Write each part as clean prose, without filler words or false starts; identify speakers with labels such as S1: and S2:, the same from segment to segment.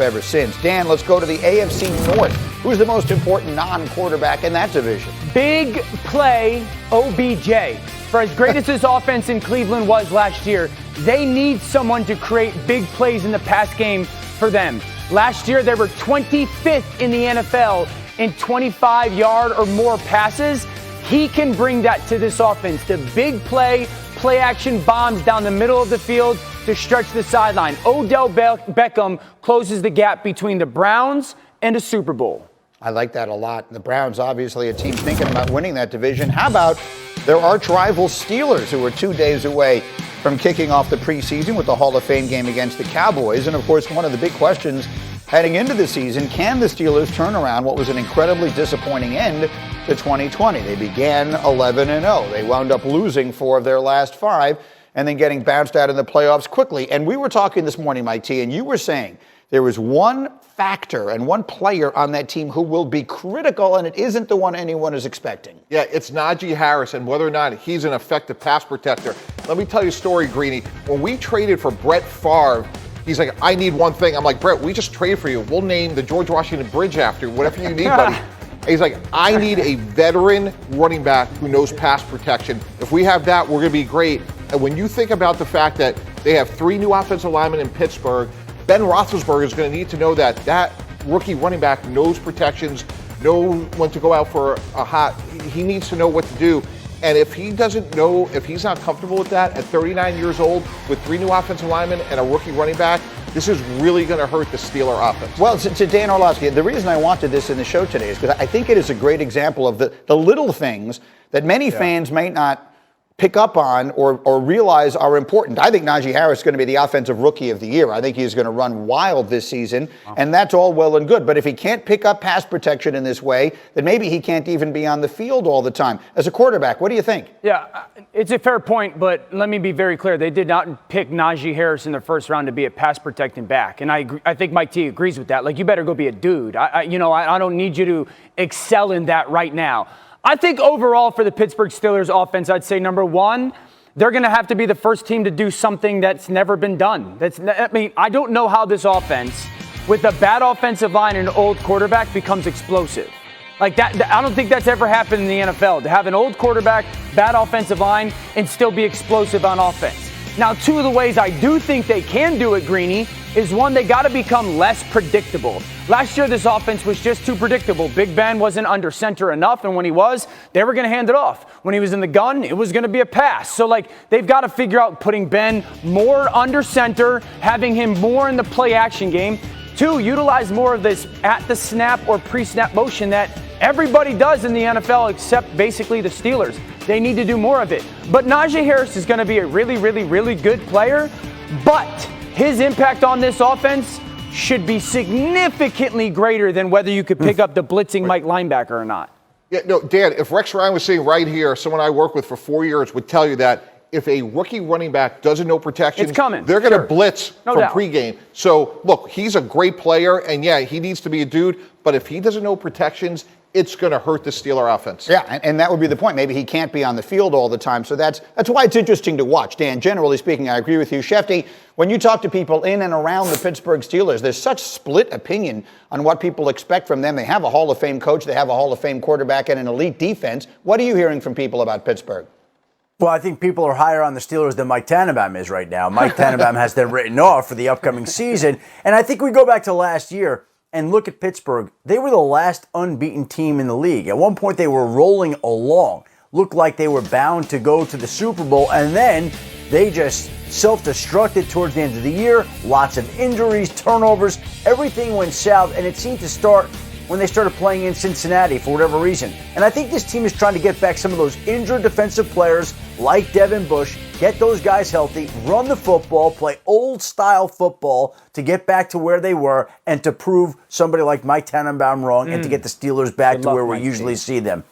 S1: ever since. Dan, let's go to the AFC North. Who's the most important non-quarterback in that division?
S2: Big play OBJ. For as great as this offense in Cleveland was last year, they need someone to create big plays in the pass game for them. Last year, they were 25th in the NFL in 25-yard or more passes. He can bring that to this offense. The big play action bombs down the middle of the field to stretch the sideline. Odell Beckham closes the gap between the Browns and a Super Bowl.
S1: I like that a lot. The Browns, obviously, a team thinking about winning that division. How about their arch rival Steelers, who are 2 days away from kicking off the preseason with the Hall of Fame game against the Cowboys? And, of course, one of the big questions heading into the season, can the Steelers turn around what was an incredibly disappointing end to 2020? They began 11-0. They wound up losing 4 of their last 5 and then getting bounced out in the playoffs quickly. And we were talking this morning, Mike T, and you were saying there was one factor and one player on that team who will be critical, and it isn't the one anyone is expecting.
S3: Yeah, it's Najee Harris, and whether or not he's an effective pass protector. Let me tell you a story, Greeny. When we traded for Brett Favre, he's like, I need one thing. I'm like, Brett, we just traded for you. We'll name the George Washington Bridge after you, whatever you need, buddy. And he's like, I need a veteran running back who knows pass protection. If we have that, we're going to be great. And when you think about the fact that they have 3 new offensive linemen in Pittsburgh, Ben Roethlisberger is going to need to know that that rookie running back knows protections, knows when to go out for a hot. He needs to know what to do. And if he doesn't know, if he's not comfortable with that at 39 years old with 3 new offensive linemen and a rookie running back, this is really going to hurt the Steeler offense.
S1: Well, to Dan Orlovsky, the reason I wanted this in the show today is because I think it is a great example of the little things that many fans might not pick up on or realize are important. I think Najee Harris is going to be the offensive rookie of the year. I think he's going to run wild this season, and that's all well and good. But if he can't pick up pass protection in this way, then maybe he can't even be on the field all the time. As a quarterback, what do you think?
S2: Yeah, it's a fair point, but let me be very clear. They did not pick Najee Harris in the first round to be a pass protecting back, and I think Mike T agrees with that. Like, you better go be a dude. I don't need you to excel in that right now. I think overall for the Pittsburgh Steelers offense, I'd say number one, they're going to have to be the first team to do something that's never been done. I don't know how this offense, with a bad offensive line and an old quarterback, becomes explosive. Like that, I don't think that's ever happened in the NFL, to have an old quarterback, bad offensive line, and still be explosive on offense. Now, 2 of the ways I do think they can do it, Greeny, is one, they got to become less predictable. Last year, this offense was just too predictable. Big Ben wasn't under center enough, and when he was, they were going to hand it off. When he was in the gun, it was going to be a pass. So, they've got to figure out putting Ben more under center, having him more in the play-action game. 2, utilize more of this at-the-snap or pre-snap motion that everybody does in the NFL except basically the Steelers. They need to do more of it. But Najee Harris is going to be a really, really, really good player, but his impact on this offense should be significantly greater than whether you could pick up the blitzing Mike linebacker or not.
S3: Yeah, no, Dan, if Rex Ryan was sitting right here, someone I worked with for 4 years would tell you that if a rookie running back doesn't know protection,
S2: it's coming.
S3: They're going to blitz from
S2: doubt.
S3: pregame. So, look, he's a great player, and yeah, he needs to be a dude, but if he doesn't know protections, it's going to hurt the Steeler offense.
S1: Yeah, and that would be the point. Maybe he can't be on the field all the time. So that's why it's interesting to watch. Dan, generally speaking, I agree with you. Shefty, when you talk to people in and around the Pittsburgh Steelers, there's such split opinion on what people expect from them. They have a Hall of Fame coach, they have a Hall of Fame quarterback, and an elite defense. What are you hearing from people about Pittsburgh?
S4: Well, I think people are higher on the Steelers than Mike Tannenbaum is right now. Mike Tannenbaum has them written off for the upcoming season. And I think we go back to last year and look at Pittsburgh. They were the last unbeaten team in the league. At one point, they were rolling along. Looked like they were bound to go to the Super Bowl. And then they just self-destructed towards the end of the year. Lots of injuries, turnovers. Everything went south. And it seemed to start when they started playing in Cincinnati for whatever reason. And I think this team is trying to get back some of those injured defensive players like Devin Bush, get those guys healthy, run the football, play old-style football to get back to where they were and to prove somebody like Mike Tannenbaum wrong and to get the Steelers back to where we usually see them.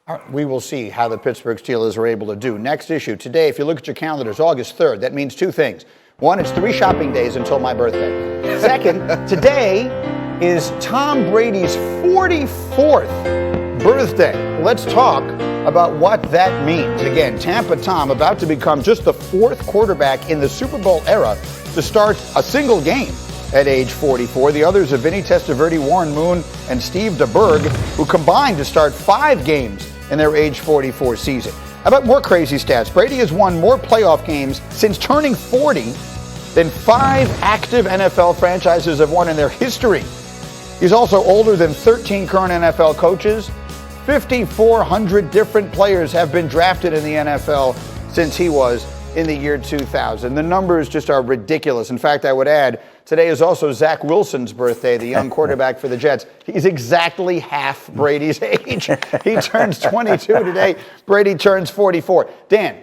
S1: All right, we will see how the Pittsburgh Steelers are able to do. Next issue. Today, if you look at your calendars, August 3rd, that means 2 things. One, it's 3 shopping days until my birthday. Second, today is Tom Brady's 44th birthday. Let's talk about what that means. Again, Tampa Tom about to become just the 4th quarterback in the Super Bowl era to start a single game at age 44. The others are Vinny Testaverde, Warren Moon, and Steve DeBerg, who combined to start 5 games in their age 44 season. How about more crazy stats? Brady has won more playoff games since turning 40 than 5 active NFL franchises have won in their history. He's also older than 13 current NFL coaches. 5,400 different players have been drafted in the NFL since he was in the year 2000. The numbers just are ridiculous. In fact, I would add, today is also Zach Wilson's birthday, the young quarterback for the Jets. He's exactly half Brady's age. He turns 22 today. Brady turns 44. Dan,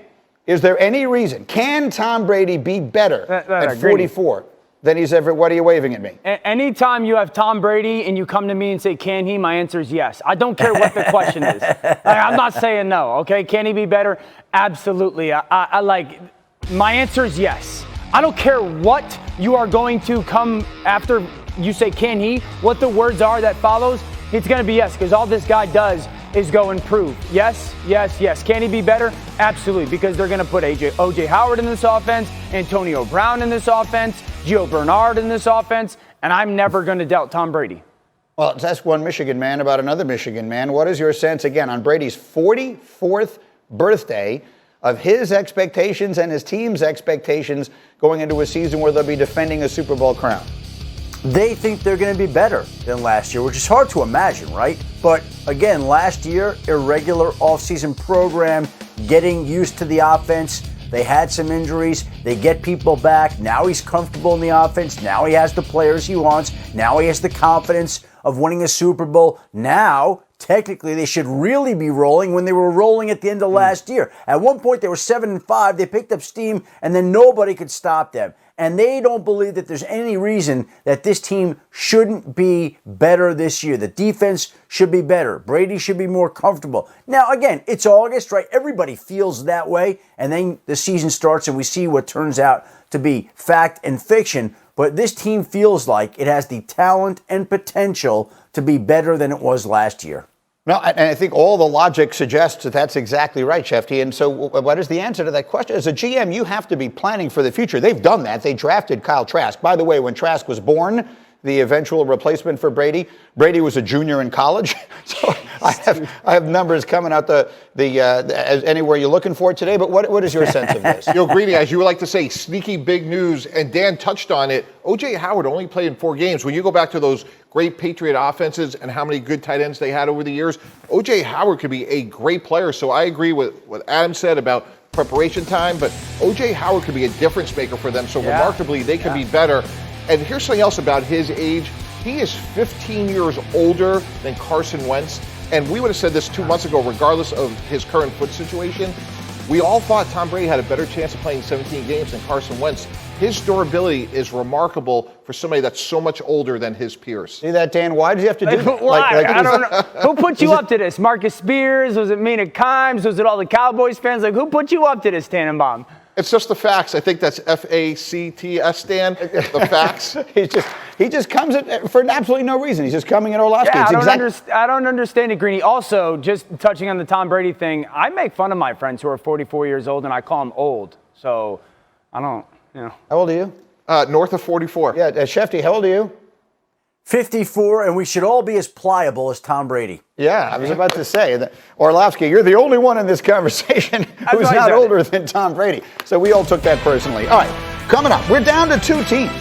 S1: is there any reason, can Tom Brady be better at 44 than he's ever? What are you waving at me?
S2: Anytime you have Tom Brady and you come to me and say, can he? My answer is yes. I don't care what the question is. I'm not saying no, okay? Can he be better? Absolutely. My answer is yes. I don't care what you are going to come after you say, can he? What the words are that follows, it's going to be yes, because all this guy does is go and prove. Yes, yes, yes. Can he be better? Absolutely, because they're going to put O.J. Howard in this offense, Antonio Brown in this offense, Gio Bernard in this offense, and I'm never going to doubt Tom Brady.
S1: Well, let's ask one Michigan man about another Michigan man. What is your sense, again, on Brady's 44th birthday, of his expectations and his team's expectations going into a season where they'll be defending a Super Bowl crown?
S4: They think they're going to be better than last year, which is hard to imagine, right? But again, last year, irregular offseason program, getting used to the offense. They had some injuries. They get people back. Now he's comfortable in the offense. Now he has the players he wants. Now he has the confidence of winning a Super Bowl. Now, technically, they should really be rolling when they were rolling at the end of last year. At one point, they were 7-5. They picked up steam, and then nobody could stop them. And they don't believe that there's any reason that this team shouldn't be better this year. The defense should be better. Brady should be more comfortable. Now, again, it's August, right? Everybody feels that way. And then the season starts and we see what turns out to be fact and fiction. But this team feels like it has the talent and potential to be better than it was last year.
S1: No, and I think all the logic suggests that that's exactly right, Shefty. And so what is the answer to that question? As a GM, you have to be planning for the future. They've done that. They drafted Kyle Trask. By the way, when Trask was born, the eventual replacement for Brady, Brady was a junior in college. So I have numbers coming out anywhere you're looking for today. But what is your sense of this?
S3: Greeny, as you would like to say, sneaky big news, and Dan touched on it. O.J. Howard only played in 4 games. When you go back to those great Patriot offenses and how many good tight ends they had over the years, O.J. Howard could be a great player. So I agree with what Adam said about preparation time, but O.J. Howard could be a difference maker for them. So remarkably, they could be better. And here's something else about his age. He is 15 years older than Carson Wentz. And we would have said this 2 months ago, regardless of his current foot situation. We all thought Tom Brady had a better chance of playing 17 games than Carson Wentz. His durability is remarkable for somebody that's so much older than his peers.
S1: See that, Dan? Why did you have to do that?
S2: Why? I don't know. Who put you up to this? Marcus Spears? Was it Mina Kimes? Was it all the Cowboys fans? Who put you up to this, Tannenbaum?
S3: It's just the facts. I think that's FACTS, Dan. The facts.
S1: he just comes at for absolutely no reason. He's just coming at Orlovsky.
S2: Yeah, I don't understand it, Greeny. Also, just touching on the Tom Brady thing, I make fun of my friends who are 44 years old, and I call them old. So I don't,
S1: How old are you?
S3: North of 44.
S1: Yeah, Shefty, how old are you?
S4: 54, and we should all be as pliable as Tom Brady.
S1: Yeah, I was about to say that. Orlovsky, you're the only one in this conversation who's not older than Tom Brady. So we all took that personally. All right, coming up, we're down to 2 teams.